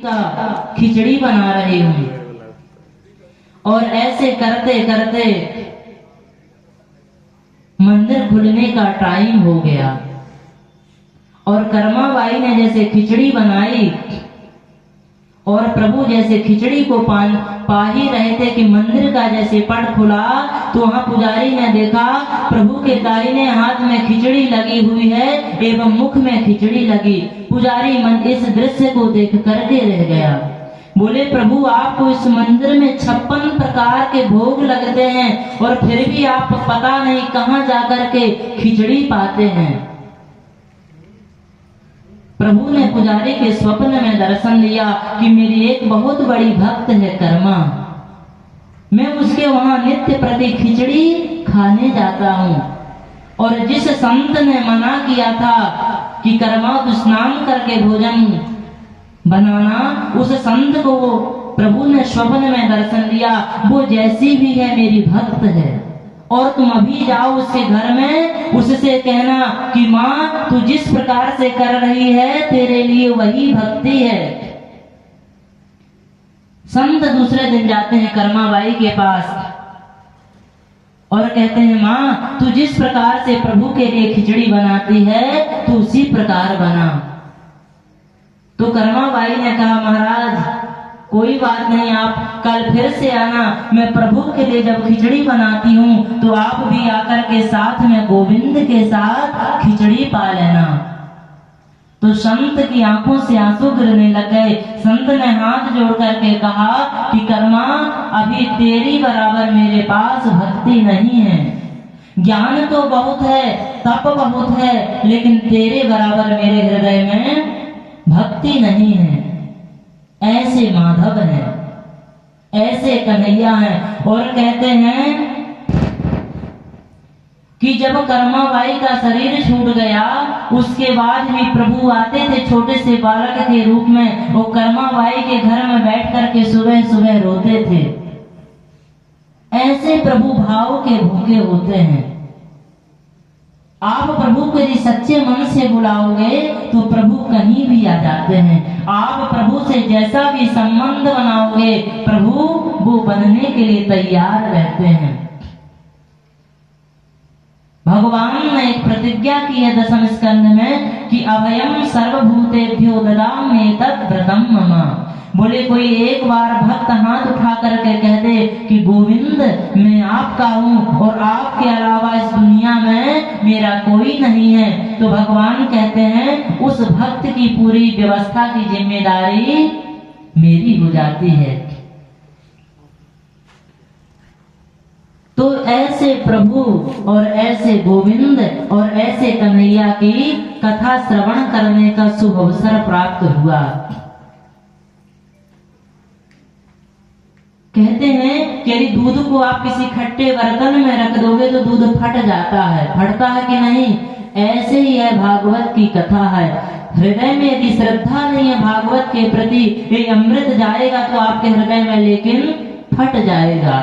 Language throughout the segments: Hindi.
का खिचड़ी बना रही हूँ। और ऐसे करते करते मंदिर खुलने का टाइम हो गया और कर्माबाई ने जैसे खिचड़ी बनाई और प्रभु जैसे खिचड़ी को पा ही रहे थे कि मंदिर का जैसे पट खुला तो वहां पुजारी ने देखा प्रभु के दाहिने हाथ में खिचड़ी लगी हुई है एवं मुख में खिचड़ी लगी। पुजारी इस दृश्य को देख करके रह गया। बोले प्रभु आपको इस मंदिर में 56 प्रकार के भोग लगते हैं और फिर भी आप पता नहीं कहां जाकर के खिचड़ी पाते हैं। प्रभु ने पुजारी के स्वप्न में दर्शन दिया कि मेरी एक बहुत बड़ी भक्त है कर्मा, मैं उसके वहां नित्य प्रति खिचड़ी खाने जाता हूँ। और जिस संत ने मना किया था कि कर्मा तो स्नान करके भोजन बनाना, उस संत को प्रभु ने स्वप्न में दर्शन दिया, वो जैसी भी है मेरी भक्त है और तुम अभी जाओ उसके घर में, उससे कहना कि माँ तू जिस प्रकार से कर रही है तेरे लिए वही भक्ति है। संत दूसरे दिन जाते हैं कर्माबाई के पास और कहते हैं माँ तू जिस प्रकार से प्रभु के लिए खिचड़ी बनाती है तू उसी प्रकार बना। तो कर्माबाई ने कहा महाराज कोई बात नहीं, आप कल फिर से आना, मैं प्रभु के लिए जब खिचड़ी बनाती हूँ तो आप भी आकर के साथ में गोविंद के साथ खिचड़ी पा लेना। तो संत की आंखों से आंसू गिरने लग गए। संत ने हाथ जोड़ करके कहा कि कर्मा अभी तेरी बराबर मेरे पास भक्ति नहीं है, ज्ञान तो बहुत है, तप बहुत है, लेकिन तेरे बराबर मेरे हृदय में भक्ति नहीं है। ऐसे माधव है, ऐसे कन्हैया है। और कहते हैं कि जब कर्माबाई का शरीर छूट गया उसके बाद भी प्रभु आते थे छोटे से बालक के रूप में, वो कर्माबाई के घर में बैठ करके सुबह सुबह रोते थे। ऐसे प्रभु भाव के भूखे होते हैं। आप प्रभु को यदि सच्चे मन से बुलाओगे तो प्रभु कहीं भी आ जाते हैं। आप प्रभु से जैसा भी संबंध बनाओगे प्रभु वो बनने के लिए तैयार रहते हैं। भगवान ने एक प्रतिज्ञा की है 10वें स्कंद में कि अभयम सर्वभूतेभ्यो ददामि तत् व्रतम मम। बोले कोई एक बार भक्त हाथ उठा करके कह दे कि गोविंद मैं आपका हूँ और आपके अलावा इस दुनिया में मेरा कोई नहीं है, तो भगवान कहते हैं उस भक्त की पूरी व्यवस्था की जिम्मेदारी मेरी हो जाती है। तो ऐसे प्रभु और ऐसे गोविंद और ऐसे कन्हैया की कथा श्रवण करने का शुभ अवसर प्राप्त हुआ। कहते हैं कि यदि दूध को आप किसी खट्टे बर्तन में रख दोगे तो दूध फट जाता है, फटता है कि नहीं? ऐसे ही है भागवत की कथा है। हृदय में यदि श्रद्धा नहीं है भागवत के प्रति, ये अमृत जाएगा तो आपके हृदय में लेकिन फट जाएगा।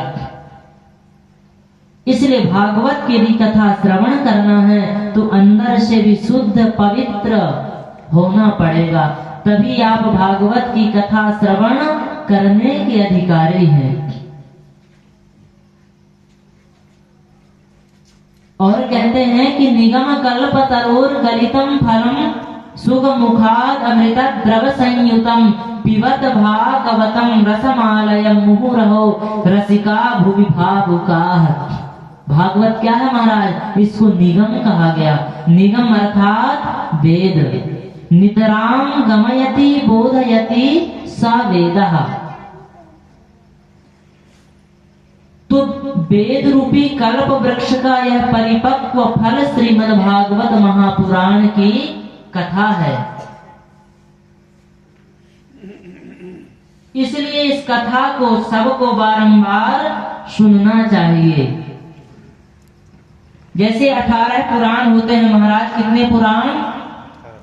इसलिए भागवत की यदि कथा श्रवण करना है तो अंदर से भी शुद्ध पवित्र होना पड़ेगा, तभी आप भागवत की कथा श्रवण करने के अधिकारी हैं। और कहते हैं कि निगम कल्प तरोर गलितम फलम सुग मुखाद अमृत द्रव संयुतम पिबत भागवतम रसमालयम मुहुरहो रसिका भुवि भावुकाः। भागवत क्या है महाराज? इसको निगम कहा गया। निगम अर्थात वेद। नितराम गमयति बोधयति सा वेदः। तो वेद रूपी कल्प वृक्ष का यह परिपक्व फल श्रीमद् भागवत महापुराण की कथा है। इसलिए इस कथा को सबको बारंबार सुनना चाहिए। जैसे 18 पुराण होते हैं महाराज, कितने पुराण?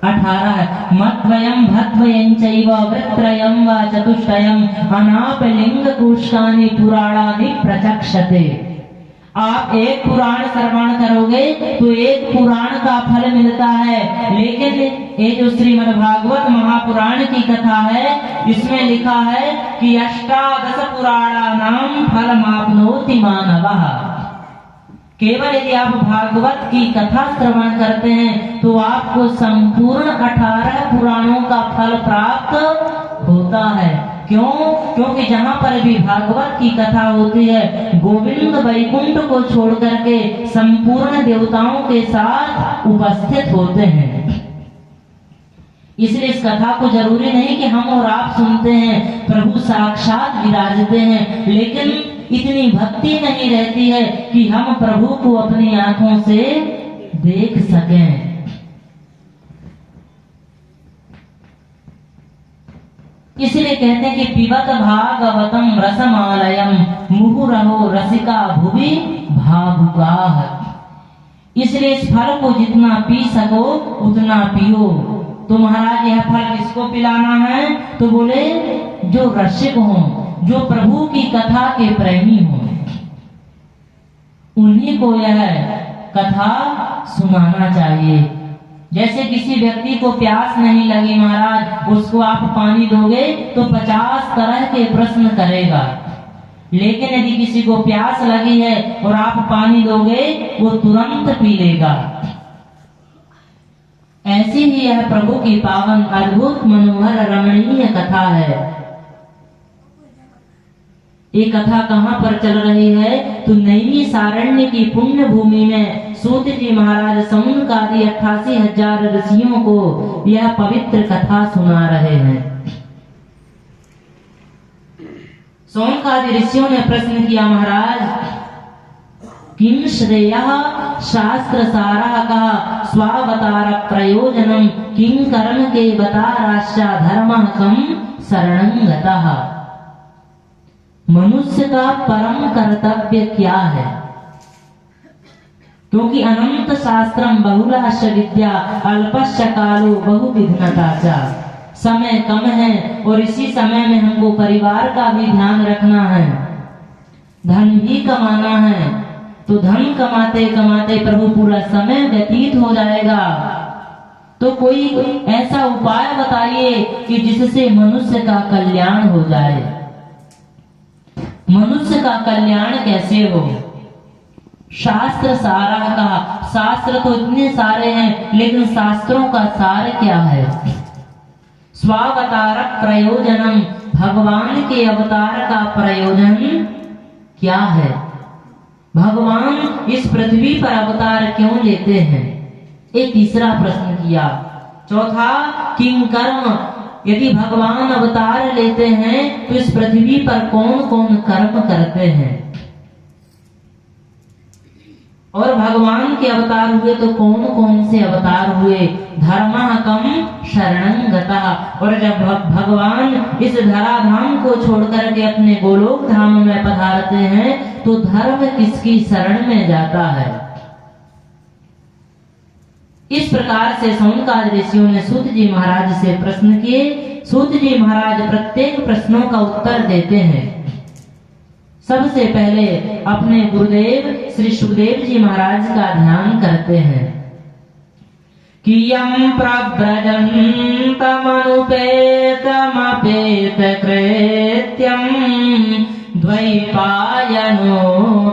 18 है। मद्वयम भद्वयं चैव वृत्रयं वा चतुष्टयं अनापलिंग कुष्ठानि पुराणानि प्रचक्षते। आप एक पुराण श्रवण करोगे तो एक पुराण का फल मिलता है, लेकिन ये जो श्रीमद् भागवत महापुराण की कथा है इसमें लिखा है कि अष्टादश पुराणानां फलमाप्नोति मानवः। केवल यदि आप भागवत की कथा श्रवण करते हैं तो आपको संपूर्ण 18 पुराणों का फल प्राप्त होता है। क्यों? क्योंकि जहाँ पर भी भागवत की कथा होती है गोविंद वैकुंठ को छोड़ करके संपूर्ण देवताओं के साथ उपस्थित होते हैं। इसलिए इस कथा को जरूरी नहीं कि हम और आप सुनते हैं, प्रभु साक्षात विराजते हैं, लेकिन इतनी भक्ति नहीं रहती है कि हम प्रभु को अपनी आंखों से देख सकें। इसलिए कहते हैं कि पिबत भागवतम रसमालयम मुहुरहो रसिका भुवि भावुकाः। इसलिए इस फल को जितना पी सको उतना पियो। तो महाराज यह फल किसको पिलाना है? तो बोले जो रसिक हों, जो प्रभु की कथा के प्रेमी हों, उन्हीं को यह कथा सुनाना चाहिए। जैसे किसी व्यक्ति को प्यास नहीं लगी महाराज, उसको आप पानी दोगे तो 50 तरह के प्रश्न करेगा, लेकिन यदि किसी को प्यास लगी है और आप पानी दोगे वो तुरंत पी लेगा। ऐसी ही यह प्रभु की पावन अद्भुत मनोहर रमणीय कथा है। ये कथा कहाँ पर चल रही है? तो नैमिषारण्य की पुण्य भूमि में सूत जी महाराज सौनकादि 88,000 ऋषियों को यह पवित्र कथा सुना रहे हैं। सौनकादि ऋषियों ने प्रश्न किया, महाराज किम श्रेयः शास्त्र सारः का स्वावतार प्रयोजनम किम कर्म के बताराश्चा धर्मः कम शरणं गतः। मनुष्य का परम कर्तव्य क्या है? क्योंकि अनंत शास्त्रम बहुलाश विद्या अल्पस्य कालो बहुविघ्नता च। समय कम है और इसी समय में हमको परिवार का भी ध्यान रखना है, धन भी कमाना है। तो धन कमाते कमाते प्रभु पूरा समय व्यतीत हो जाएगा। तो कोई ऐसा उपाय बताइए कि जिससे मनुष्य का कल्याण हो जाए। मनुष्य का कल्याण कैसे हो? शास्त्र सारा का, शास्त्र तो इतने सारे हैं, लेकिन शास्त्रों का सार क्या है? स्वावतार प्रयोजनम, भगवान के अवतार का प्रयोजन क्या है? भगवान इस पृथ्वी पर अवतार क्यों लेते हैं? एक तीसरा प्रश्न किया। चौथा, किम कर्म, यदि भगवान अवतार लेते हैं तो इस पृथ्वी पर कौन कौन कर्म करते हैं? और भगवान के अवतार हुए तो कौन कौन से अवतार हुए? धर्मः कम शरणं गतः। और जब भगवान इस धराधाम को छोड़कर के अपने गोलोक धाम में पधारते हैं तो धर्म किसकी शरण में जाता है? इस प्रकार से सौनकादि ऋषियों ने सूत जी महाराज से प्रश्न किए। सूत जी महाराज प्रत्येक प्रश्नों का उत्तर देते हैं। सबसे पहले अपने गुरुदेव श्री सुखदेव जी महाराज का ध्यान करते हैं। कियं प्रव्रजन्तमनुपेतमपेत कृत्यं द्वैपायनो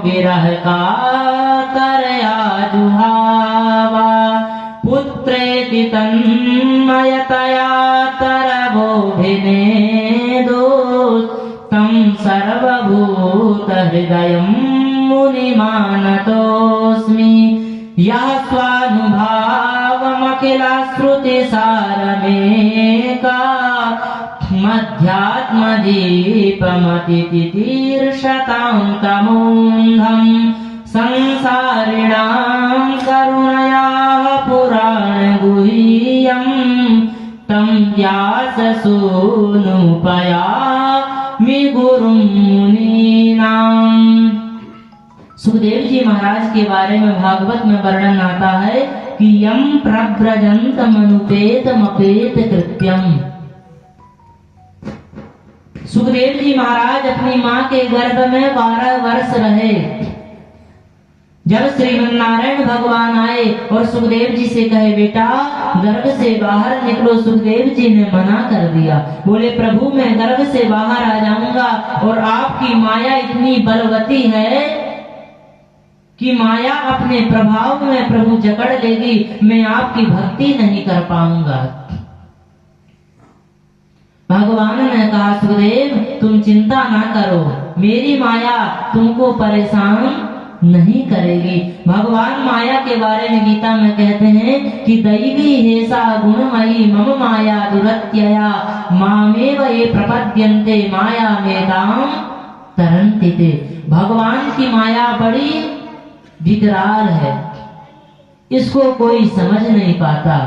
विरह कातरया जुहावा पुत्रेति तन्मयतया तरवोभिनेदो तं सर्वभूत हृदयं मुनिमानतोऽस्मि यः स्वानुभावमखिलश्रुतिसारमेका मध्यात्मदीपमतितितीर्षतां तमोऽन्धं संसारिणां करुणयाः पुराणगुह्यं तं व्याससूनुपयामि गुरुं मुनीनाम्। सुखदेव जी महाराज के बारे में भागवत में वर्णन आता है कि यम प्रव्रजन्तमनुपेतमपेत कृत्यम। सुखदेव जी महाराज अपनी माँ के गर्भ में 12 वर्ष रहे जब श्रीमन नारायण भगवान आए और सुखदेव जी से कहे बेटा गर्भ से बाहर निकलो, सुखदेव जी ने मना कर दिया। बोले प्रभु मैं गर्भ से बाहर आ जाऊंगा और आपकी माया इतनी बलवती है कि माया अपने प्रभाव में प्रभु जकड़ लेगी, मैं आपकी भक्ति नहीं कर पाऊंगा। भगवान ने कहा सुखदेव तुम चिंता ना करो, मेरी माया तुमको परेशान नहीं करेगी। भगवान माया के बारे में गीता में कहते हैं कि दैवी हेसा गुणमयी मम माया दुरत्यया मामेव ये प्रपद्यन्ते माया मेताम तरन्ति ते। भगवान की माया बड़ी विकराल है, इसको कोई समझ नहीं पाता।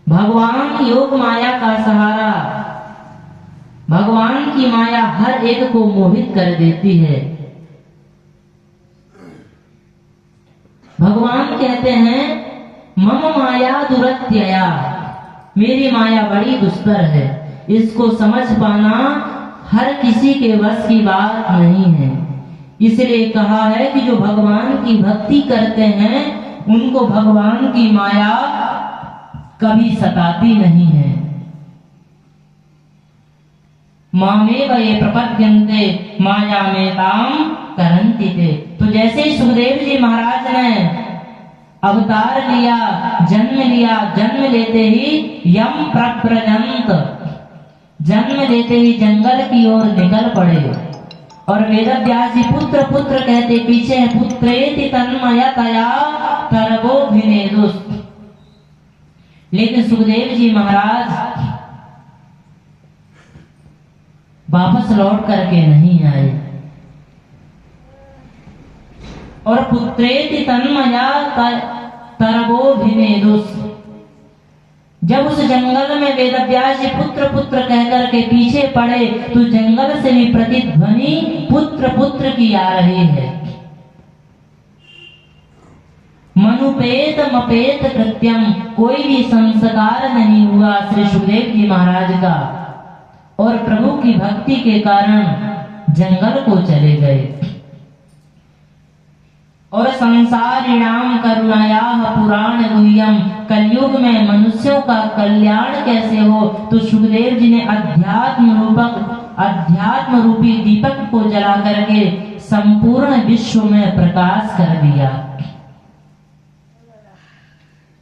भगवान योग माया का सहारा, भगवान की माया हर एक को मोहित कर देती है। भगवान कहते हैं मम माया दुरत्यया, मेरी माया बड़ी दुस्तर है, इसको समझ पाना हर किसी के वश की बात नहीं है। इसलिए कहा है कि जो भगवान की भक्ति करते हैं उनको भगवान की माया कभी सताती नहीं है। मामेव ये प्रपद्यन्ते माया मेताम तरन्ति ते। तो जैसे ही सुखदेव जी महाराज ने अवतार लिया, जन्म लेते ही यम प्रव्रजंत, जन्म लेते ही जंगल की ओर निकल पड़े। और वेदव्यास जी पुत्र पुत्र कहते पीछे है, पुत्रेति तन्मयतया तरवोभिनेदुस्। लेकिन सुखदेव जी महाराज वापस लौट करके नहीं आए। और पुत्रेति तन्मया तरवोभिनेदुस्, जब उस जंगल में वेदव्यास जी पुत्र पुत्र कहकर के पीछे पड़े तो जंगल से भी प्रतिध्वनि पुत्र पुत्र की आ रही है। मनुपेत मपेत कृत्यम, कोई भी संस्कार नहीं हुआ श्री सुखदेव जी महाराज का, और प्रभु की भक्ति के कारण जंगल को चले गए। और संसारिणाम करुणायाः पुराण गुह्यम, कलयुग में मनुष्यों का कल्याण कैसे हो, तो सुखदेव जी ने अध्यात्म रूपी दीपक को जला करके संपूर्ण विश्व में प्रकाश कर दिया।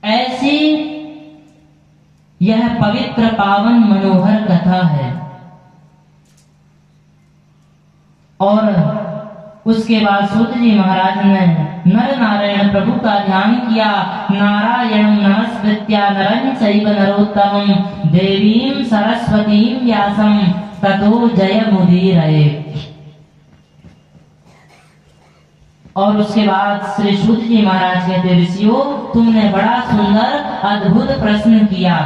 ऐसी यह पवित्र पावन मनोहर कथा है। और उसके बाद सूत जी महाराज ने नर नारायण प्रभु का ध्यान किया। नारायण नमस्कृत्या नरं चैव नरोत्तमं देवीं सरस्वतीं व्यासं ततो जयमुदीरये। और उसके बाद श्री सूत जी महाराज कहते ऋषियों तुमने बड़ा सुंदर अद्भुत प्रश्न किया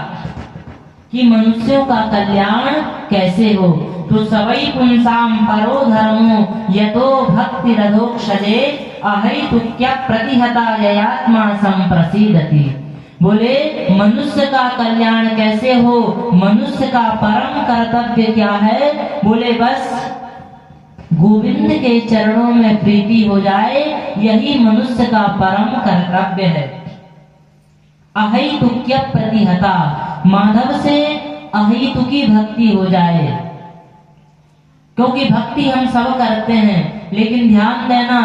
कि मनुष्यों का कल्याण कैसे हो। तो सवै पुंसाम परो धर्मो यतो भक्ति रधोक्षजे अहैतुक्य प्रतिहता ययात्मा संप्रसीदति। बोले मनुष्य का कल्याण कैसे हो, मनुष्य का परम कर्तव्य क्या है। बोले बस गोविंद के चरणों में प्रीति हो जाए, यही मनुष्य का परम कर्तव्य है। अहैतुक्य प्रतिहता, माधव से अहैतुकी भक्ति हो जाए, क्योंकि भक्ति हम सब करते हैं, लेकिन ध्यान देना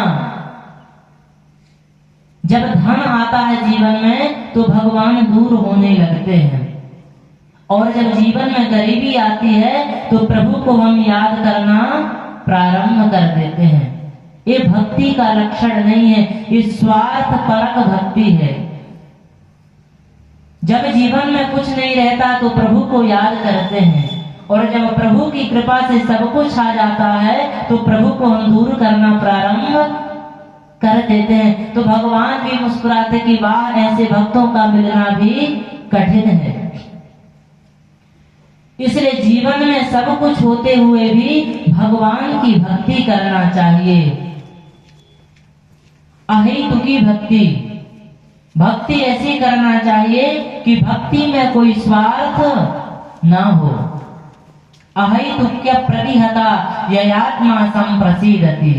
जब धन आता है जीवन में तो भगवान दूर होने लगते हैं, और जब जीवन में गरीबी आती है तो प्रभु को हम याद करना प्रारंभ कर देते हैं। ये भक्ति का लक्षण नहीं है, ये स्वार्थ परक भक्ति है। जब जीवन में कुछ नहीं रहता तो प्रभु को याद करते हैं, और जब प्रभु की कृपा से सब कुछ आ जाता है तो प्रभु को हम दूर करना प्रारंभ कर देते हैं। तो भगवान भी मुस्कुराते कि वाह ऐसे भक्तों का मिलना भी कठिन है। इसलिए जीवन में सब कुछ होते हुए भी भगवान की भक्ति करना चाहिए। अहेतुकी भक्ति, भक्ति ऐसी करना चाहिए कि भक्ति में कोई स्वार्थ ना हो। अहेतुक्य प्रतिहता ययात्मा संप्रसीदति।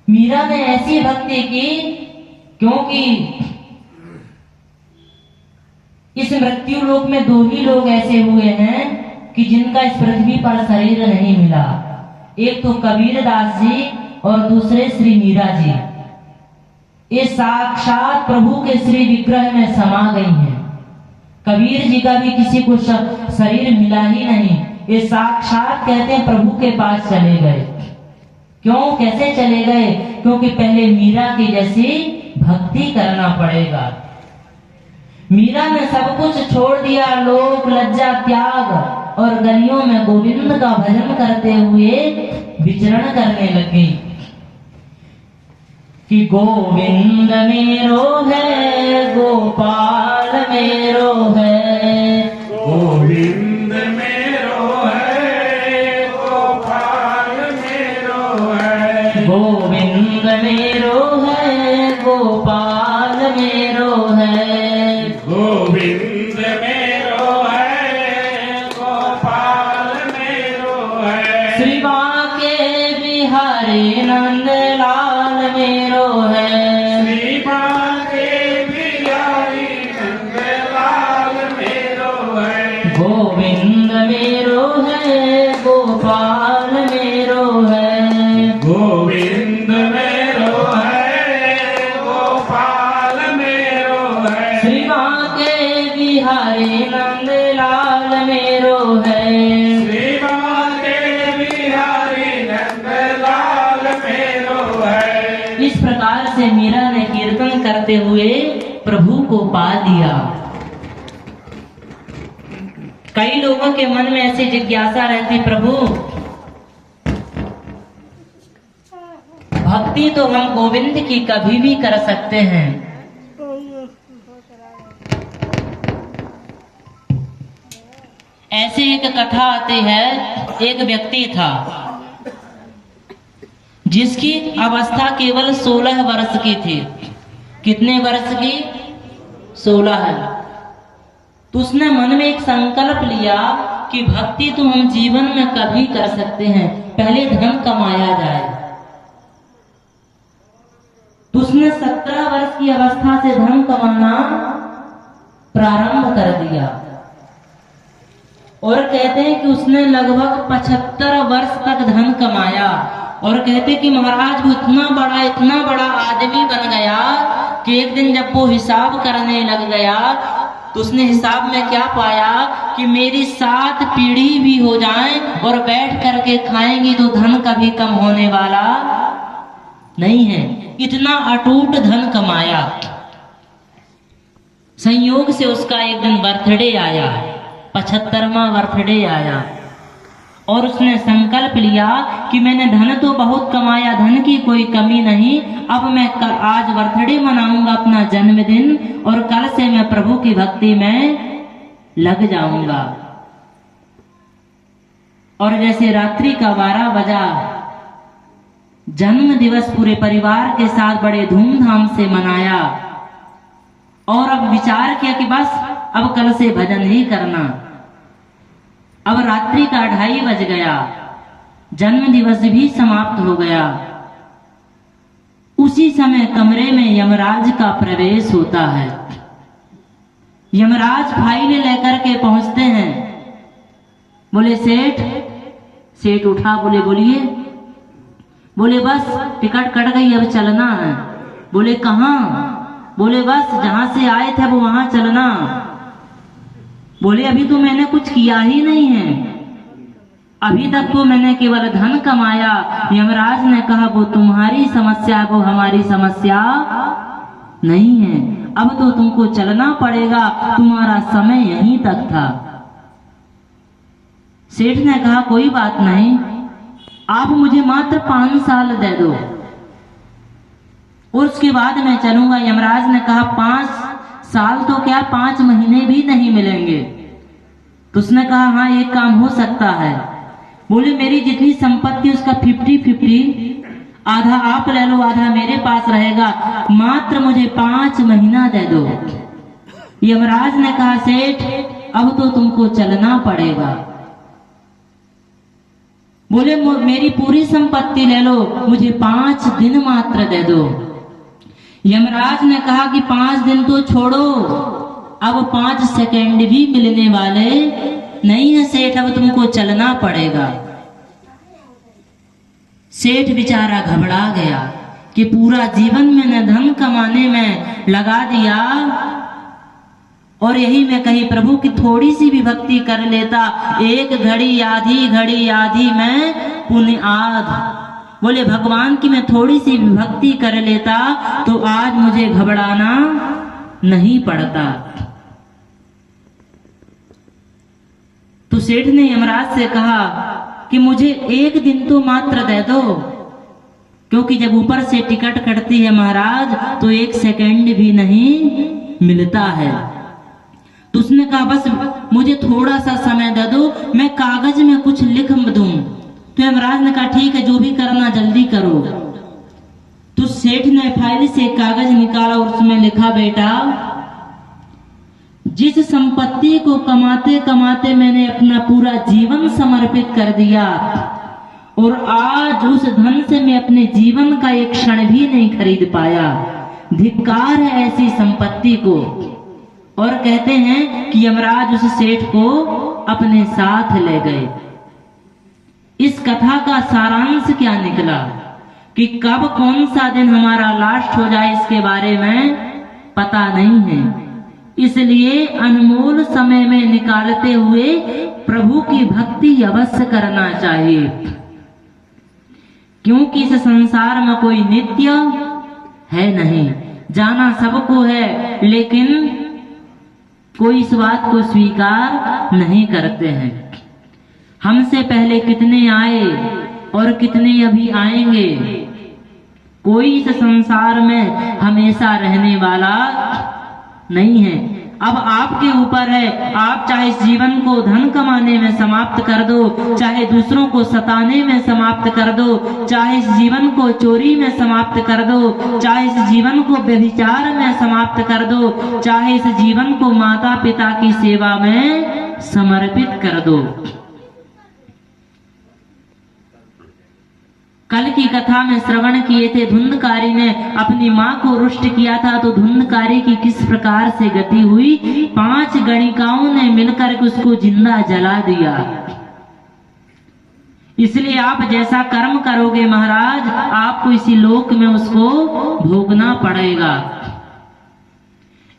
मीरा ने ऐसी भक्ति की क्योंकि इस मृत्यु लोक में दो ही लोग ऐसे हुए हैं कि जिनका इस पृथ्वी पर शरीर नहीं मिला। एक तो कबीर दास जी और दूसरे श्री मीरा जी। ये साक्षात प्रभु के श्री विग्रह में समा गई हैं। कबीर जी का भी किसी को शरीर मिला ही नहीं। ये साक्षात कहते हैं प्रभु के पास चले गए। क्यों, कैसे चले गए? क्योंकि पहले मीरा की जैसी भक्ति करना पड़ेगा। मीरा ने सब कुछ छोड़ दिया, लोक लज्जा त्याग, और गलियों में गोविंद का भजन करते हुए विचरण करने लगी कि गोविंद मेरो है, गोपाल मेरो है, गोविंद मेरो है, गोपाल मेरो है, गोविंद मेरो है, गोपाल मेरो है, गोविंद मेरो है, गोपाल मेरो है, श्री बांके बिहारी नंदलाल मेरो है, श्री बांके बिहारी नंदलाल मेरो है, गोविंद मेरो है, गोपाल मेरो है, गोविंद मेरो है, गोपाल मेरो है, श्री बांके बिहारी नंदलाल मेरो है। श्री बांके बिहारी नंदलाल मेरो है। इस प्रकार से मीरा ने कीर्तन करते हुए प्रभु को पा दिया। कई लोगों के मन में ऐसी जिज्ञासा रहती, प्रभु भक्ति तो हम गोविंद की कभी भी कर सकते हैं, ऐसी एक कथा आती है। एक व्यक्ति था जिसकी अवस्था केवल 16 वर्ष की थी। कितने वर्ष की? 16 है। तो उसने मन में एक संकल्प लिया कि भक्ति तो हम जीवन में कभी कर सकते हैं, पहले धन कमाया जाए। तो उसने 17 वर्ष की अवस्था से धन कमाना प्रारंभ कर दिया और कहते हैं कि उसने लगभग 75 वर्ष तक धन कमाया। और कहते कि महाराज वो इतना बड़ा आदमी बन गया कि एक दिन जब वो हिसाब करने लग गया तो उसने हिसाब में क्या पाया कि मेरी 7 पीढ़ी भी हो जाएं और बैठ करके खाएंगी तो धन कभी कम होने वाला नहीं है। इतना अटूट धन कमाया। संयोग से उसका एक दिन बर्थडे आया, 75वां बर्थडे आया, और उसने संकल्प लिया कि मैंने धन तो बहुत कमाया, धन की कोई कमी नहीं, अब मैं आज बर्थडे मनाऊंगा अपना जन्मदिन और कल से मैं प्रभु की भक्ति में लग जाऊंगा। और जैसे रात्रि का 12 बजा, जन्म दिवस पूरे परिवार के साथ बड़े धूमधाम से मनाया और अब विचार किया कि बस अब कल से भजन ही करना। अब रात्रि का 2:30 बज गया, जन्म दिवस भी समाप्त हो गया। उसी समय कमरे में यमराज का प्रवेश होता है। यमराज फाइल लेकर के पहुंचते हैं। बोले सेठ उठा, बोले बोलिए। बोले बस टिकट कट गई, अब चलना है। बोले कहाँ? बोले बस जहां से आए थे वो वहां चलना। बोले अभी तो मैंने कुछ किया ही नहीं है, अभी तक तो मैंने केवल धन कमाया। यमराज ने कहा वो तुम्हारी समस्या, वो हमारी समस्या नहीं है, अब तो तुमको चलना पड़ेगा, तुम्हारा समय यहीं तक था। सेठ ने कहा कोई बात नहीं, आप मुझे मात्र 5 साल दे दो और उसके बाद मैं चलूंगा। यमराज ने कहा 5 साल तो क्या 5 महीने भी नहीं मिलेंगे। तो उसने कहा हाँ एक काम हो सकता है। बोले मेरी जितनी संपत्ति उसका 50-50, आधा आप ले लो आधा मेरे पास रहेगा, मात्र मुझे 5 महीना दे दो। यमराज ने कहा सेठ अब तो तुमको चलना पड़ेगा। बोले मेरी पूरी संपत्ति ले लो, मुझे 5 दिन मात्र दे दो। यमराज ने कहा कि 5 दिन तो छोड़ो, अब 5 सेकंड भी मिलने वाले नहीं है सेठ, अब तुमको चलना पड़ेगा। सेठ बेचारा घबरा गया कि पूरा जीवन मैंने धन कमाने में लगा दिया और यही मैं कहीं प्रभु की थोड़ी सी भी भक्ति कर लेता, 1 घड़ी आधी मैं पुण्य आध। बोले भगवान की मैं थोड़ी सी भी भक्ति कर लेता तो आज मुझे घबराना नहीं पड़ता। तो सेठ ने यमराज से कहा कि मुझे 1 दिन तो मात्र दे दो, क्योंकि जब ऊपर से टिकट कटती है महाराज तो 1 सेकंड भी नहीं मिलता है। तो उसने कहा बस मुझे थोड़ा सा समय दे दो, मैं कागज में कुछ लिख दूं। तो यमराज ने कहा ठीक है, जो भी करना जल्दी करो। तो सेठ ने फाइल से कागज निकाला और उसमें लिखा, बेटा जिस संपत्ति को कमाते कमाते मैंने अपना पूरा जीवन समर्पित कर दिया और आज उस धन से मैं अपने जीवन का एक क्षण भी नहीं खरीद पाया, धिक्कार है ऐसी संपत्ति को। और कहते हैं कि यमराज उस सेठ को अपने साथ ले गए। इस कथा का सारांश क्या निकला कि कब कौन सा दिन हमारा लास्ट हो जाए इसके बारे में पता नहीं है, इसलिए अनमोल समय में निकालते हुए प्रभु की भक्ति अवश्य करना चाहिए, क्योंकि इस संसार में कोई नित्य है नहीं। जाना सबको है लेकिन कोई इस बात को स्वीकार नहीं करते हैं। हमसे पहले कितने आए और कितने अभी आएंगे, कोई इस संसार में हमेशा रहने वाला नहीं है। अब आपके ऊपर है, आप चाहे इस जीवन को धन कमाने में समाप्त कर दो, चाहे दूसरों को सताने में समाप्त कर दो, चाहे इस जीवन को चोरी में समाप्त कर दो, चाहे इस जीवन को व्यभिचार में समाप्त कर दो, चाहे इस जीवन को माता पिता की सेवा में समर्पित कर दो। कल की कथा में श्रवण किए थे, धुंधकारी ने अपनी माँ को रुष्ट किया था तो धुंधकारी की किस प्रकार से गति हुई। 5 गणिकाओं ने मिलकर उसको जिंदा जला दिया। इसलिए आप जैसा कर्म करोगे महाराज, आपको इसी लोक में उसको भोगना पड़ेगा।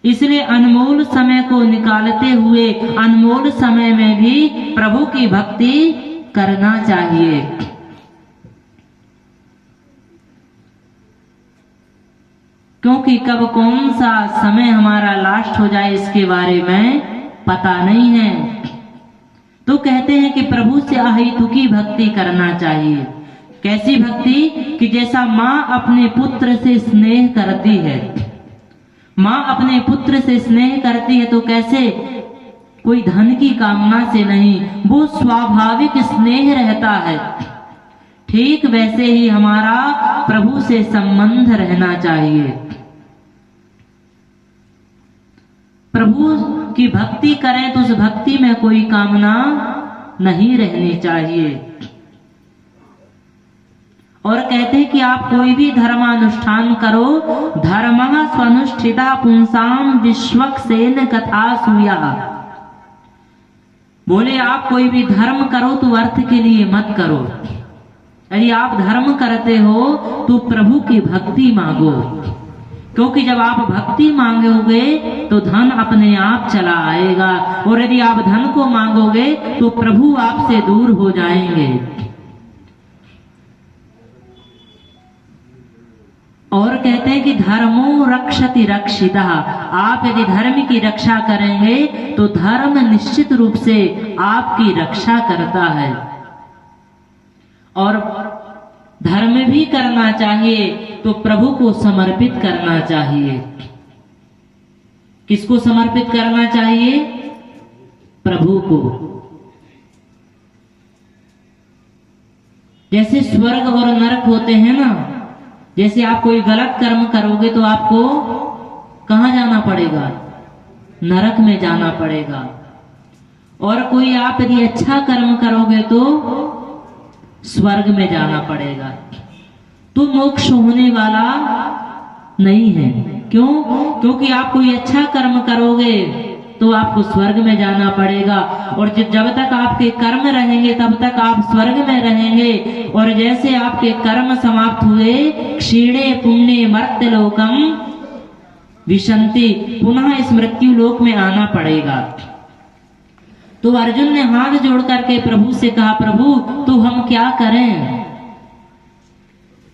इसलिए अनमोल समय को निकालते हुए अनमोल समय में भी प्रभु की भक्ति करना चाहिए। क्योंकि कब कौन सा समय हमारा लास्ट हो जाए इसके बारे में पता नहीं है। तो कहते हैं कि प्रभु से अहेतुकी भक्ति करना चाहिए। कैसी भक्ति कि जैसा माँ अपने पुत्र से स्नेह करती है, माँ अपने पुत्र से स्नेह करती है तो कैसे, कोई धन की कामना से नहीं, वो स्वाभाविक स्नेह रहता है। ठीक वैसे ही हमारा प्रभु से संबंध रहना चाहिए। प्रभु की भक्ति करें तो उस भक्ति में कोई कामना नहीं रहनी चाहिए। और कहते हैं कि आप कोई भी धर्मानुष्ठान करो, धर्मः स्वनुष्ठिता पुंसाम विश्वक्सेन कथा सूया। बोले आप कोई भी धर्म करो तो अर्थ के लिए मत करो। यदि आप धर्म करते हो तो प्रभु की भक्ति मांगो, क्योंकि जब आप भक्ति मांगोगे तो धन अपने आप चला आएगा, और यदि आप धन को मांगोगे तो प्रभु आपसे दूर हो जाएंगे। और कहते हैं कि धर्मो रक्षति रक्षिता। आप यदि धर्म की रक्षा करेंगे तो धर्म निश्चित रूप से आपकी रक्षा करता है। और धर्म भी करना चाहिए तो प्रभु को समर्पित करना चाहिए। किसको समर्पित करना चाहिए? प्रभु को। जैसे स्वर्ग और नरक होते हैं ना, जैसे आप कोई गलत कर्म करोगे तो आपको कहां जाना पड़ेगा? नरक में जाना पड़ेगा। और कोई आप यदि अच्छा कर्म करोगे तो स्वर्ग में जाना पड़ेगा। तो मोक्ष होने वाला नहीं है। क्यों? क्योंकि आप कोई अच्छा कर्म करोगे तो आपको स्वर्ग में जाना पड़ेगा, और जब तक आपके कर्म रहेंगे तब तक आप स्वर्ग में रहेंगे। और जैसे आपके कर्म समाप्त हुए, क्षीणे पुण्य मर्त्यलोकम विशंति, पुनः इस मृत्यु लोक में आना पड़ेगा। तो अर्जुन ने हाथ जोड़ करके प्रभु से कहा, प्रभु तो हम क्या करें?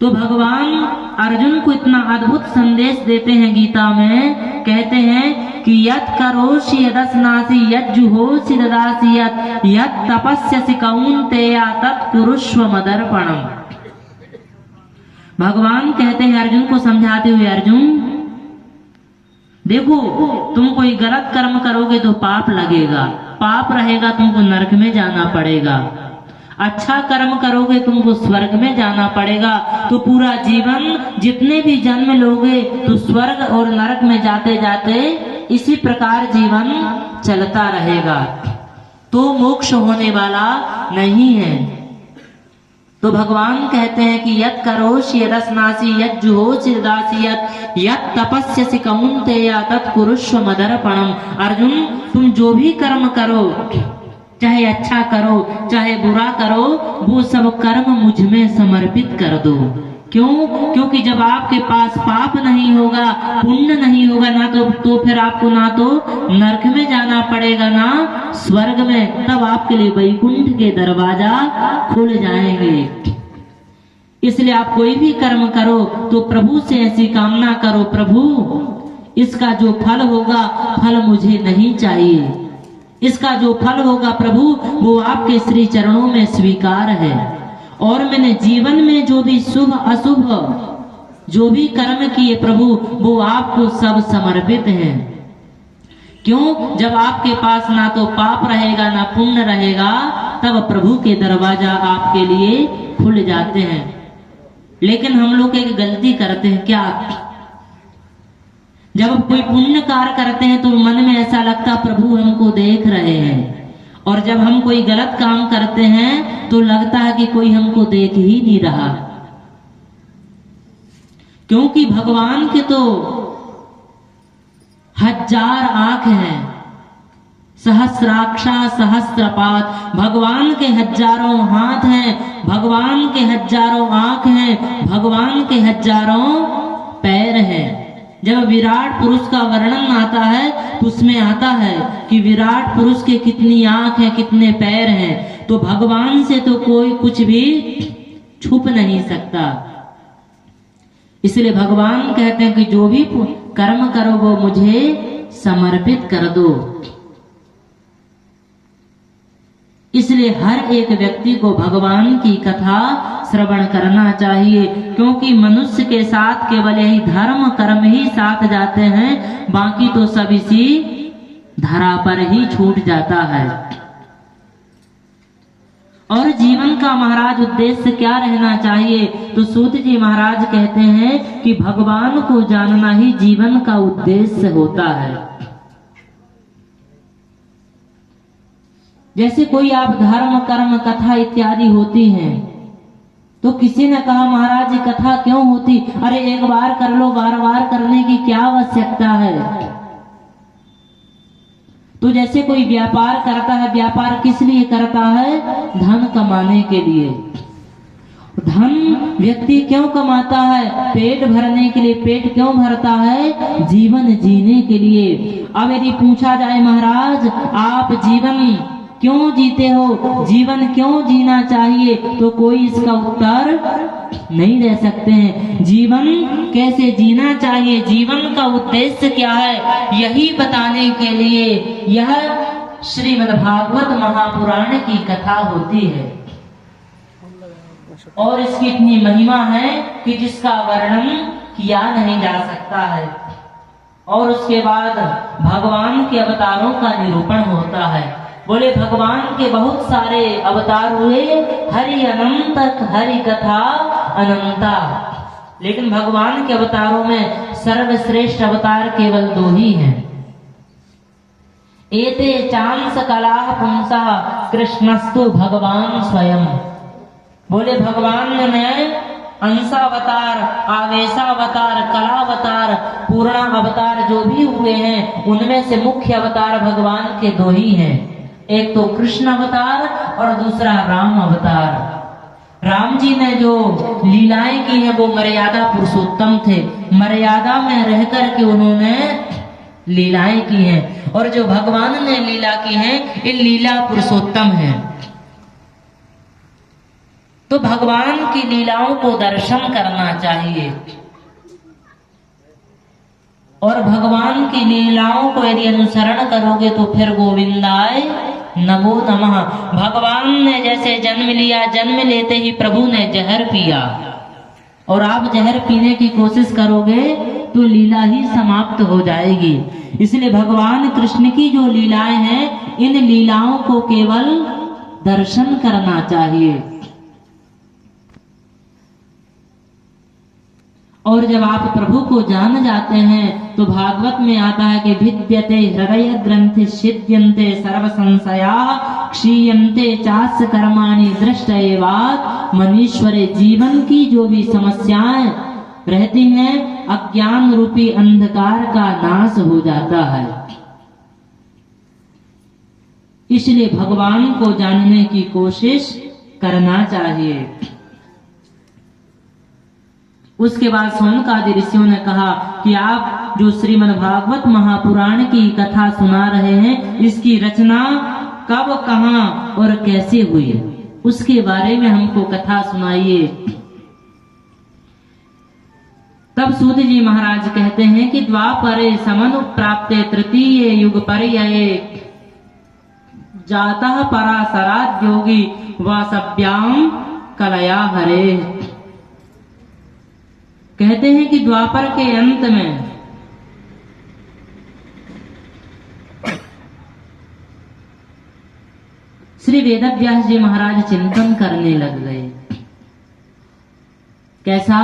तो भगवान अर्जुन को इतना अद्भुत संदेश देते हैं गीता में, कहते हैं कि यत् करोषि यदस्नासि यज्जुहोषि ददासि यत् तपस्यसि कौन्तेय तत् कुरुष्व मदर्पणम्। भगवान कहते हैं अर्जुन को समझाते हुए, अर्जुन देखो, तुम कोई गलत कर्म करोगे तो पाप लगेगा, पाप रहेगा, तुमको नरक में जाना पड़ेगा। अच्छा कर्म करोगे तुमको स्वर्ग में जाना पड़ेगा। तो पूरा जीवन जितने भी जन्म लोगे तो स्वर्ग और नरक में जाते जाते इसी प्रकार जीवन चलता रहेगा, तो मोक्ष होने वाला नहीं है। तो भगवान कहते हैं कि यत् करोषि यदस्नासि यज्जुहोषि ददासि यत् तपस्यसि कौन्तेय तत् कुरुष्व मदर्पणम्। अर्जुन, तुम जो भी कर्म करो, चाहे अच्छा करो चाहे बुरा करो, वो सब कर्म मुझ में समर्पित कर दो। क्यों? क्योंकि जब आपके पास पाप नहीं होगा, पुण्य नहीं होगा ना, तो फिर आपको ना तो नरक में जाना पड़ेगा ना स्वर्ग में, तब आपके लिए वैकुंठ के दरवाजा खुल जाएंगे। इसलिए आप कोई भी कर्म करो तो प्रभु से ऐसी कामना करो, प्रभु इसका जो फल होगा फल मुझे नहीं चाहिए, इसका जो फल होगा प्रभु वो आपके श्री चरणों में स्वीकार है। और मैंने जीवन में जो भी शुभ अशुभ जो भी कर्म किए प्रभु, वो आपको सब समर्पित हैं। क्यों? जब आपके पास ना तो पाप रहेगा ना पुण्य रहेगा, तब प्रभु के दरवाजा आपके लिए खुल जाते हैं। लेकिन हम लोग एक गलती करते हैं, क्या? जब हम कोई पुण्य कार्य करते हैं तो मन में ऐसा लगता प्रभु हमको देख रहे हैं, और जब हम कोई गलत काम करते हैं तो लगता है कि कोई हमको देख ही नहीं रहा। क्योंकि भगवान के तो 1000 आंख हैं, सहस्राक्षा सहस्त्रपाद, भगवान के 1000 हाथ हैं, भगवान के 1000 आंख हैं, भगवान के 1000 पैर हैं। जब विराट पुरुष का वर्णन आता है तो उसमें आता है कि विराट पुरुष के कितनी आंख है, कितने पैर हैं। तो भगवान से तो कोई कुछ भी छुप नहीं सकता। इसलिए भगवान कहते हैं कि जो भी कर्म करो वो मुझे समर्पित कर दो। इसलिए हर एक व्यक्ति को भगवान की कथा श्रवण करना चाहिए, क्योंकि मनुष्य के साथ केवल यही धर्म कर्म ही साथ जाते हैं, बाकी तो सब इसी धरा पर ही छूट जाता है। और जीवन का महाराज उद्देश्य क्या रहना चाहिए? तो सूत जी महाराज कहते हैं कि भगवान को जानना ही जीवन का उद्देश्य होता है। जैसे कोई आप धर्म कर्म कथा इत्यादि होती हैं, तो किसी ने कहा महाराज जी कथा क्यों होती? अरे एक बार कर लो, बार बार करने की क्या आवश्यकता है? तो जैसे कोई व्यापार करता है, व्यापार किस लिए करता है? धन कमाने के लिए। धन व्यक्ति क्यों कमाता है? पेट भरने के लिए। पेट क्यों भरता है? जीवन जीने के लिए। अब यदि पूछा जाए महाराज आप जीवन क्यों जीते हो, जीवन क्यों जीना चाहिए, तो कोई इसका उत्तर नहीं दे सकते हैं। जीवन कैसे जीना चाहिए, जीवन का उद्देश्य क्या है, यही बताने के लिए यह श्रीमद्भागवत महापुराण की कथा होती है। और इसकी इतनी महिमा है कि जिसका वर्णन किया नहीं जा सकता है। और उसके बाद भगवान के अवतारों का निरूपण होता है। बोले भगवान के बहुत सारे अवतार हुए, हरि अनंत हरि कथा अनंता, लेकिन भगवान के अवतारों में सर्वश्रेष्ठ अवतार केवल 2 ही हैं। एते चांस कला पुंसा कृष्णस्तु भगवान स्वयं। बोले भगवान ने अंशावतार, आवेशावतार, कलावतार, पूर्णा अवतार जो भी हुए हैं उनमें से मुख्य अवतार भगवान के दो ही हैं, एक तो कृष्ण अवतार और दूसरा राम अवतार। राम जी ने जो लीलाएं की है वो मर्यादा पुरुषोत्तम थे, मर्यादा में रह कर के उन्होंने लीलाएं की हैं, और जो भगवान ने लीला की है ये लीला पुरुषोत्तम है। तो भगवान की लीलाओं को दर्शन करना चाहिए, और भगवान की लीलाओं को यदि अनुसरण करोगे तो फिर गोविंदाय नमो नमः। भगवान ने जैसे जन्म लिया, जन्म लेते ही प्रभु ने जहर पिया, और आप जहर पीने की कोशिश करोगे तो लीला ही समाप्त हो जाएगी। इसलिए भगवान कृष्ण की जो लीलाएं हैं इन लीलाओं को केवल दर्शन करना चाहिए। और जब आप प्रभु को जान जाते हैं तो भागवत में आता है कि भिद्यते हृदय ग्रंथि छिद्यन्ते सर्व संशया क्षीयन्ते चास्य कर्माणि दृष्टएवात्। मनीश्वरे जीवन की जो भी समस्याएं रहती हैं अज्ञान रूपी अंधकार का नाश हो जाता है। इसलिए भगवान को जानने की कोशिश करना चाहिए। उसके बाद सौनकादि ऋषियों ने कहा कि आप जो श्रीमद् भागवत महापुराण की कथा सुना रहे हैं इसकी रचना कब, कहाँ और कैसे हुई, उसके बारे में हमको कथा सुनाइए। तब सूत जी महाराज कहते हैं कि द्वापरे समनु प्राप्ते तृतीय युग पर्याये जातः पराशराद् योगी वासव्याम कलया हरे। कहते हैं कि द्वापर के अंत में श्री वेदव्यास जी महाराज चिंतन करने लग गए। कैसा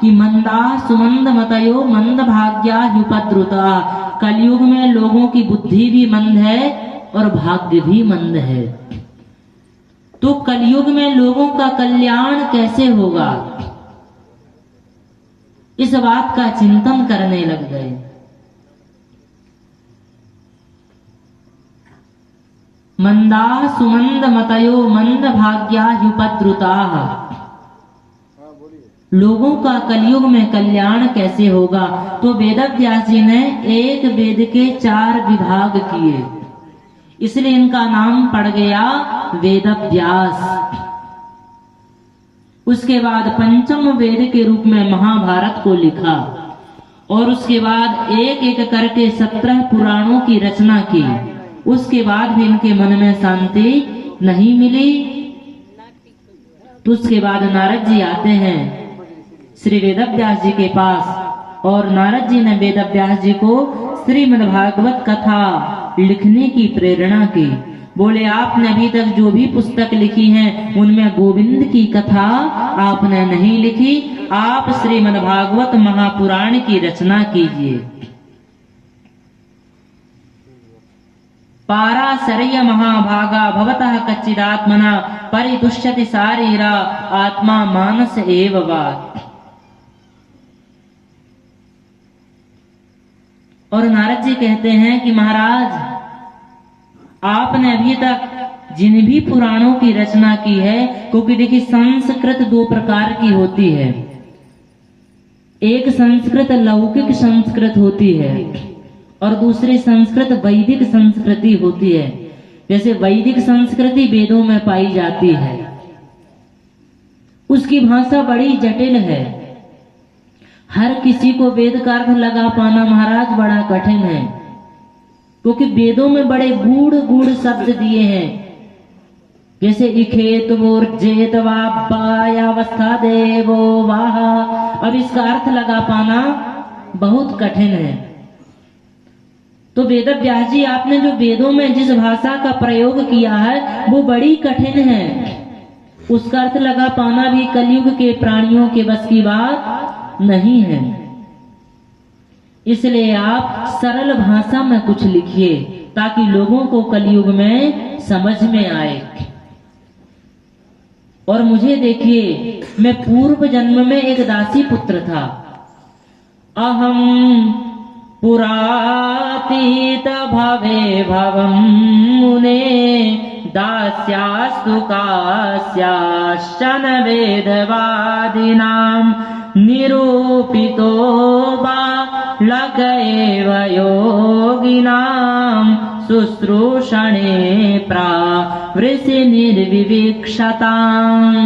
कि मंदा सुमंद मतयो मंद भाग्या युपद्रुता। कलयुग में लोगों की बुद्धि भी मंद है और भाग्य भी मंद है। तो कलयुग में लोगों का कल्याण कैसे होगा, इस बात का चिंतन करने लग गए। मंदा सुमंद मतयो मंद भाग्या युपद्रुता। लोगों का कलयुग में कल्याण कैसे होगा। तो वेदव्यास जी ने एक वेद के 4 विभाग किए, इसलिए इनका नाम पड़ गया वेदव्यास। उसके बाद पंचम वेद के रूप में महाभारत को लिखा, और उसके बाद एक एक करके 17 पुराणों की रचना की। उसके बाद भी इनके मन में शांति नहीं मिली। तो उसके बाद नारद जी आते हैं श्री वेदव्यास जी के पास, और नारद जी ने वेदव्यास जी को श्रीमद् भागवत कथा लिखने की प्रेरणा की। बोले आपने अभी तक जो भी पुस्तक लिखी हैं उनमें गोविंद की कथा आपने नहीं लिखी, आप श्रीमद् भागवत महापुराण की रचना कीजिए। पाराशर्य महाभागा भवतः कच्चिदात्मना परितुष्यति शारीरा आत्मा मानस एव वा। और नारद जी कहते हैं कि महाराज आपने अभी तक जिन भी पुराणों की रचना की है, क्योंकि देखिए संस्कृत 2 प्रकार की होती है। एक संस्कृत लौकिक संस्कृत होती है और दूसरी संस्कृत वैदिक संस्कृति होती है। जैसे वैदिक संस्कृति वेदों में पाई जाती है, उसकी भाषा बड़ी जटिल है। हर किसी को वेद का अर्थ लगा पाना महाराज बड़ा कठिन है, क्योंकि वेदों में बड़े गूढ़ गूढ़ शब्द दिए हैं। जैसे इखेत जेत वावस्था देवो वाह, अब इसका अर्थ लगा पाना बहुत कठिन है। तो वेदव्यास जी आपने जो वेदों में जिस भाषा का प्रयोग किया है वो बड़ी कठिन है, उसका अर्थ लगा पाना भी कलयुग के प्राणियों के बस की बात नहीं है। इसलिए आप सरल भाषा में कुछ लिखिए ताकि लोगों को कलयुग में समझ में आए। और मुझे देखिए, मैं पूर्व जन्म में एक दासी पुत्र था। अहम पुरातीत भवे भवम मुने दास्यास्तु कास्याश्चन वेदवादिनां निरूपितो वा लग एव योगिनां शुश्रूषणे प्रावृषि निर्विवीक्षताम्।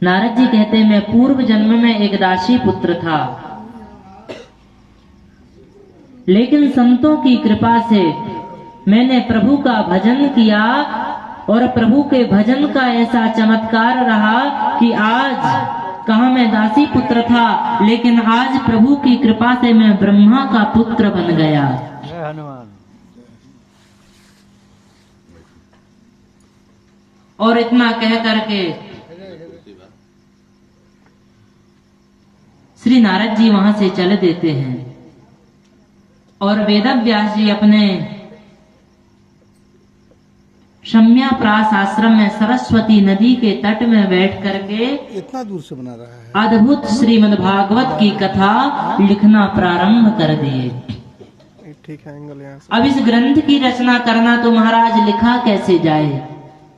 नारद जी कहते, मैं पूर्व जन्म में एक दासी पुत्र था, लेकिन संतों की कृपा से मैंने प्रभु का भजन किया और प्रभु के भजन का ऐसा चमत्कार रहा कि आज, कहा मैं दासी पुत्र था, लेकिन आज प्रभु की कृपा से मैं ब्रह्मा का पुत्र बन गया। और इतना कह करके श्री नारद जी वहां से चले देते हैं और वेदव्यास जी अपने शम्याप्रास आश्रम में सरस्वती नदी के तट में बैठ करके इतना दूर से बना रहा है, अद्भुत श्रीमद् भागवत की कथा लिखना प्रारंभ कर दिए। ठीक है, एंगल यहाँ से। अब इस ग्रंथ की रचना करना तो महाराज लिखा कैसे जाए,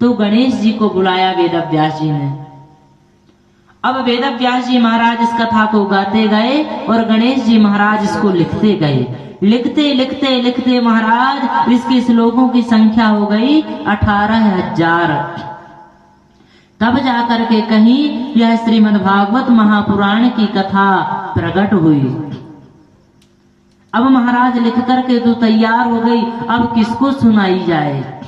तो गणेश जी को बुलाया वेदव्यास जी ने। अब वेदव्यास जी महाराज इस कथा को गाते गए और गणेश जी महाराज इसको लिखते गए। लिखते लिखते लिखते महाराज इसके श्लोकों की संख्या हो गई 18,000। तब जाकर के कहीं यह श्रीमद् भागवत महापुराण की कथा प्रकट हुई। अब महाराज लिख करके तो तैयार हो गई, अब किसको सुनाई जाए,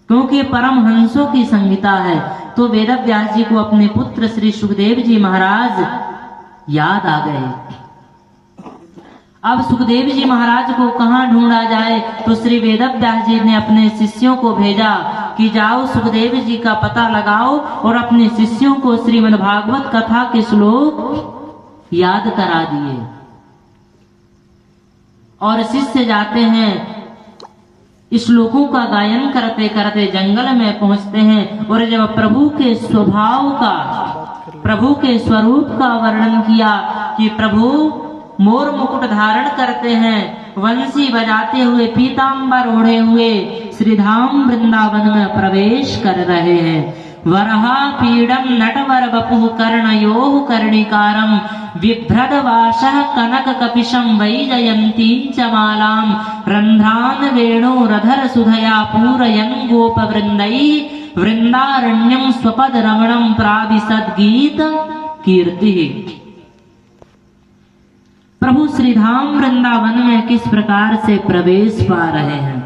क्योंकि परमहंसों की संहिता है। तो वेदव्यास जी को अपने पुत्र श्री सुखदेव जी महाराज याद आ गए। अब सुखदेव जी महाराज को कहाँ ढूंढा जाए, तो श्री वेदव्यास जी ने अपने शिष्यों को भेजा कि जाओ सुखदेव जी का पता लगाओ और अपने शिष्यों को श्रीमद् भागवत कथा के श्लोक याद करा दिए। और शिष्य जाते हैं, श्लोकों का गायन करते करते जंगल में पहुंचते हैं और जब प्रभु के स्वभाव का, प्रभु के स्वरूप का वर्णन किया कि प्रभु मोर मुकुट धारण करते हैं, वंशी बजाते हुए, पीतांबर ओढ़े हुए श्रीधाम वृंदावन में प्रवेश कर रहे हैं। वरहा पीडम नटवर बपुः कर्णयोः कर्णिकारम बिभ्रदवासः कनक कपिशं वैजयन्तीं च मालां रन्ध्रान् वेणोरधर सुधया पूरयन् गोपवृन्दैः वृन्दारण्यं स्वपद रमणं प्राविशद्गीत कीर्तिः। प्रभु श्रीधाम वृंदावन में किस प्रकार से प्रवेश पा रहे हैं।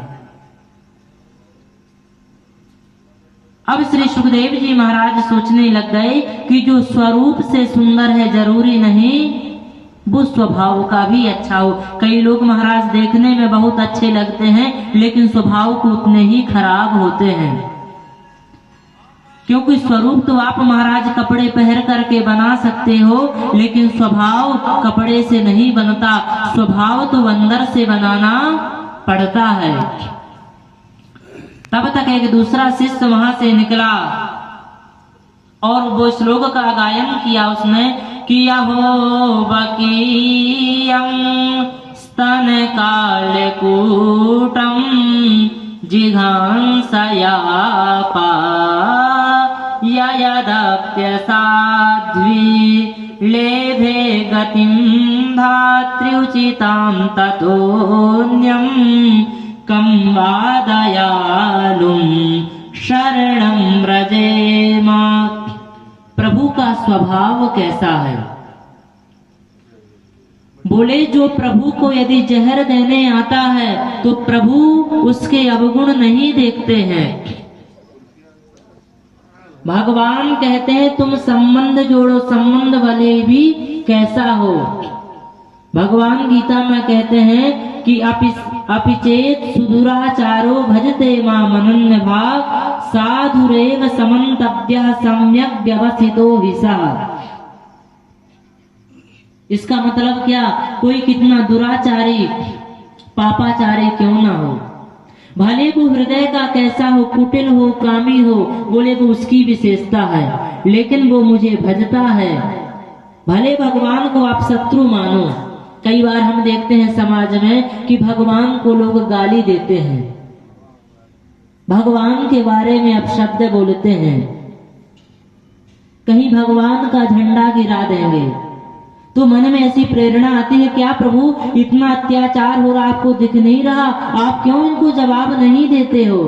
अब श्री सुखदेव जी महाराज सोचने लग गए कि जो स्वरूप से सुंदर है जरूरी नहीं वो स्वभाव का भी अच्छा हो। कई लोग महाराज देखने में बहुत अच्छे लगते हैं लेकिन स्वभाव को उतने ही खराब होते हैं, क्योंकि स्वरूप तो आप महाराज कपड़े पहन करके बना सकते हो, लेकिन स्वभाव कपड़े से नहीं बनता, स्वभाव तो अंदर से बनाना पड़ता है। तब तक एक दूसरा शिष्य वहां से निकला और वो श्लोक का गायन किया उसने कि अहो बकीयं स्तन कालकूटं जिघांसया यदप्यसाध्वी लेभे गतिं धात्र्युचितां ततोऽन्यं कं वा दयालुं शरणं व्रजेम। प्रभु का स्वभाव कैसा है? बोले जो प्रभु को यदि जहर देने आता है तो प्रभु उसके अवगुण नहीं देखते हैं। भगवान कहते हैं तुम संबंध जोड़ो, संबंध वाले भी कैसा हो। भगवान गीता में कहते हैं कि अपिचेत सुदुराचारो भजते माम अनन्य भाग साधुरेव समन्तव्यः सम्यक व्यवस्थितो विसः। इसका मतलब क्या? कोई कितना दुराचारी पापाचारी क्यों ना हो, भले वो हृदय का कैसा हो, कुटिल हो, कामी हो, बोले वो उसकी विशेषता है, लेकिन वो मुझे भजता है। भले भगवान को आप शत्रु मानो। कई बार हम देखते हैं समाज में कि भगवान को लोग गाली देते हैं, भगवान के बारे में अपशब्द बोलते हैं, कहीं भगवान का झंडा गिरा देंगे, तो मन में ऐसी प्रेरणा आती है, क्या प्रभु इतना अत्याचार हो रहा, आपको दिख नहीं रहा, आप क्यों इनको जवाब नहीं देते हो?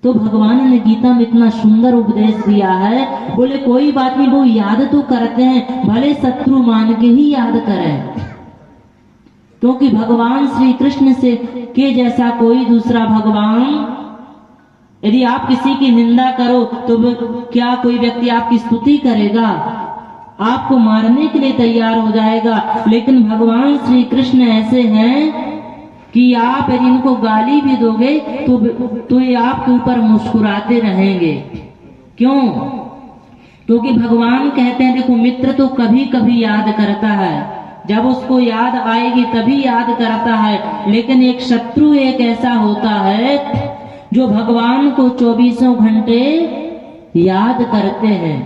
तो भगवान ने गीता में इतना सुंदर उपदेश दिया है, बोले कोई बात नहीं, वो याद तो करते हैं, भले शत्रु मान के ही याद करें, क्योंकि भगवान श्री कृष्ण से के जैसा कोई दूसरा भगवान, यदि आप किसी की निंदा करो तो क्या कोई व्यक्ति आपकी स्तुति करेगा? आपको मारने के लिए तैयार हो जाएगा। लेकिन भगवान श्री कृष्ण ऐसे हैं कि आप यदि इनको गाली भी दोगे तो ये आपके ऊपर मुस्कुराते रहेंगे। क्यों? क्योंकि भगवान कहते हैं देखो, मित्र तो कभी कभी याद करता है, जब उसको याद आएगी तभी याद करता है, लेकिन एक शत्रु एक ऐसा होता है जो भगवान को 24 घंटे याद करते हैं।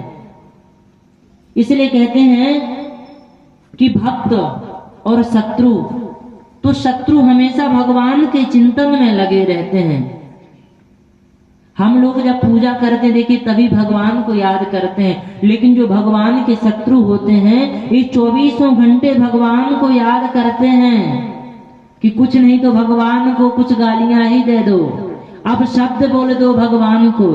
इसलिए कहते हैं कि भक्त और शत्रु, तो शत्रु हमेशा भगवान के चिंतन में लगे रहते हैं। हम लोग जब पूजा करते देखिए तभी भगवान को याद करते हैं, लेकिन जो भगवान के शत्रु होते हैं ये 24 घंटे भगवान को याद करते हैं कि कुछ नहीं तो भगवान को कुछ गालियां ही दे दो, अब शब्द बोल दो भगवान को।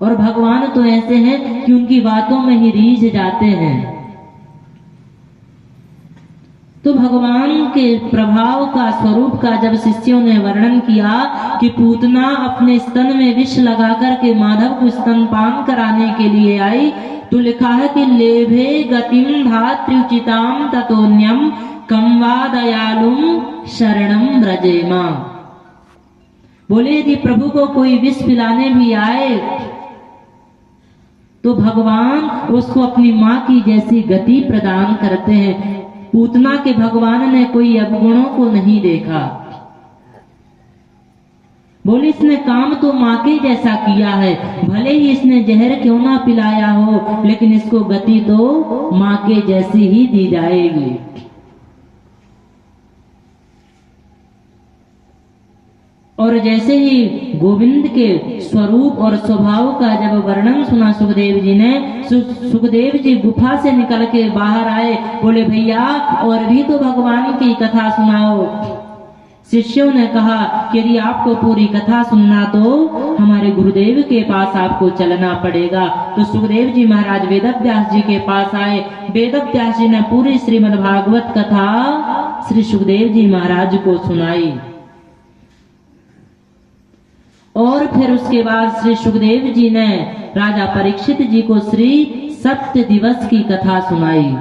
और भगवान तो ऐसे हैं कि उनकी बातों में ही रीझ जाते हैं। तो भगवान के प्रभाव का, स्वरूप का जब शिष्यों ने वर्णन किया कि पूतना अपने स्तन में विष लगाकर के माधव को स्तनपान कराने के लिए आई, तो लिखा है कि लेभे गतिम धात्र्युचिताम ततोन्यम कम वा दयालुम शरणम व्रजेमा। बोले यदि प्रभु को कोई विष पिलाने भी आए तो भगवान उसको अपनी माँ की जैसी गति प्रदान करते हैं। पूतना के भगवान ने कोई अवगुणों को नहीं देखा। बोले इसने काम तो माँ के जैसा किया है, भले ही इसने जहर क्यों ना पिलाया हो, लेकिन इसको गति तो माँ के जैसी ही दी जाएगी। और जैसे ही गोविंद के स्वरूप और स्वभाव का जब वर्णन सुना सुखदेव जी ने, सुखदेव जी गुफा से निकल के बाहर आए, बोले भैया और भी तो भगवान की कथा सुनाओ। शिष्यों ने कहा कि यदि आपको पूरी कथा सुनना तो हमारे गुरुदेव के पास आपको चलना पड़ेगा। तो सुखदेव जी महाराज वेदव्यास जी के पास आए। वेदव्यास जी ने पूरी श्रीमद् भागवत कथा श्री सुखदेव जी महाराज को सुनाई। और फिर उसके बाद श्री सुखदेव जी ने राजा परीक्षित जी को श्री सप्त दिवस की कथा सुनाई।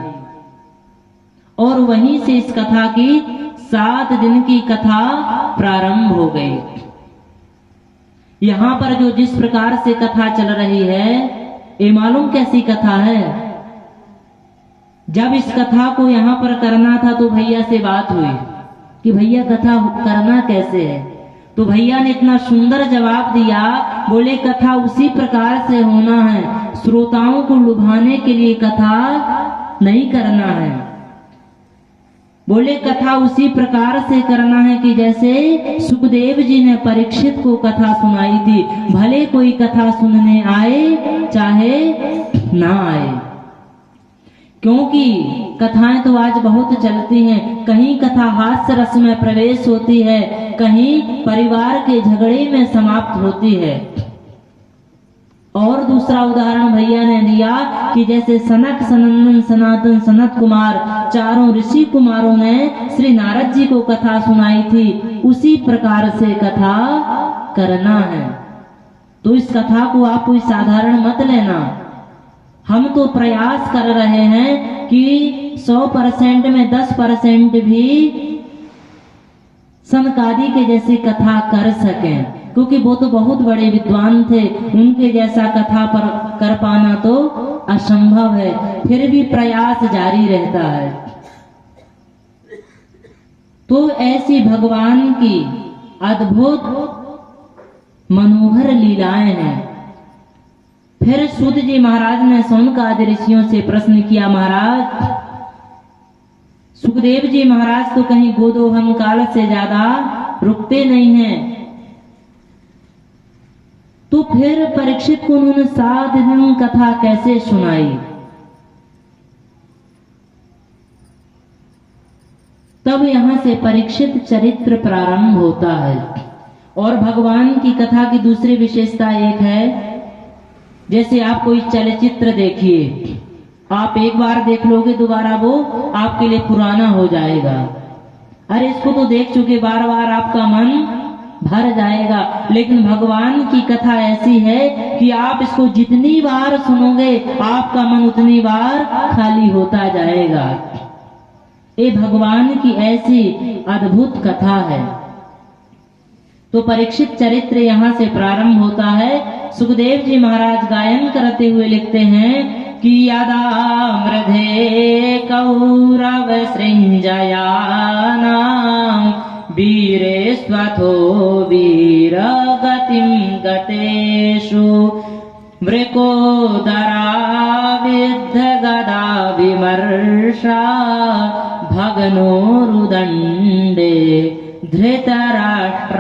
और वहीं से इस कथा की 7 दिन की कथा प्रारंभ हो गई। यहाँ पर जो जिस प्रकार से कथा चल रही है, ये मालूम कैसी कथा है? जब इस कथा को यहाँ पर करना था तो भैया से बात हुई कि भैया कथा करना कैसे है, तो भैया ने इतना सुंदर जवाब दिया, बोले कथा उसी प्रकार से होना है, श्रोताओं को लुभाने के लिए कथा नहीं करना है। बोले कथा उसी प्रकार से करना है कि जैसे सुखदेव जी ने परीक्षित को कथा सुनाई थी, भले कोई कथा सुनने आए चाहे ना आए। क्योंकि कथाएं तो आज बहुत चलती हैं, कहीं कथा हास्य रस में प्रवेश होती है, कहीं परिवार के झगड़े में समाप्त होती है। और दूसरा उदाहरण भैया ने दिया कि जैसे सनक, सनंदन, सनातन, सनत कुमार, चारों ऋषि कुमारों ने श्री नारद जी को कथा सुनाई थी, उसी प्रकार से कथा करना है। तो इस कथा को आप कोई साधारण मत लेना। हम तो प्रयास कर रहे हैं कि 100% में 10% भी सनकादि के जैसी कथा कर सकें, क्योंकि वो तो बहुत बड़े विद्वान थे, उनके जैसा कथा पर कर पाना तो असंभव है। फिर भी प्रयास जारी रहता है। तो ऐसी भगवान की अद्भुत मनोहर लीलाएं हैं। फिर सूत जी महाराज ने सौनकादि ऋषियों से प्रश्न किया, महाराज सुखदेव जी महाराज तो कहीं गोदोहन काल से ज्यादा रुकते नहीं हैं, तो फिर परीक्षित को उन्होंने 7 दिन कथा कैसे सुनाई? तब यहां से परीक्षित चरित्र प्रारंभ होता है। और भगवान की कथा की दूसरी विशेषता एक है, जैसे आप कोई चलचित्र देखिए, आप एक बार देख लोगे दोबारा वो आपके लिए पुराना हो जाएगा। अरे इसको तो देख चुके, बार बार आपका मन भर जाएगा। लेकिन भगवान की कथा ऐसी है कि आप इसको जितनी बार सुनोगे आपका मन उतनी बार खाली होता जाएगा। ये भगवान की ऐसी अद्भुत कथा है। तो परीक्षित चरित्र यहाँ से प्रारंभ होता है। सुखदेव जी महाराज गायन करते हुए लिखते हैं कि यदा मृधे कौरव सृंजयानां वीरे स्वथो वीर गतिं गतेषु वृकोदरा विद्ध गदा विमर्शा भगनोरुदण्डे धृतराष्ट्रपुत्रे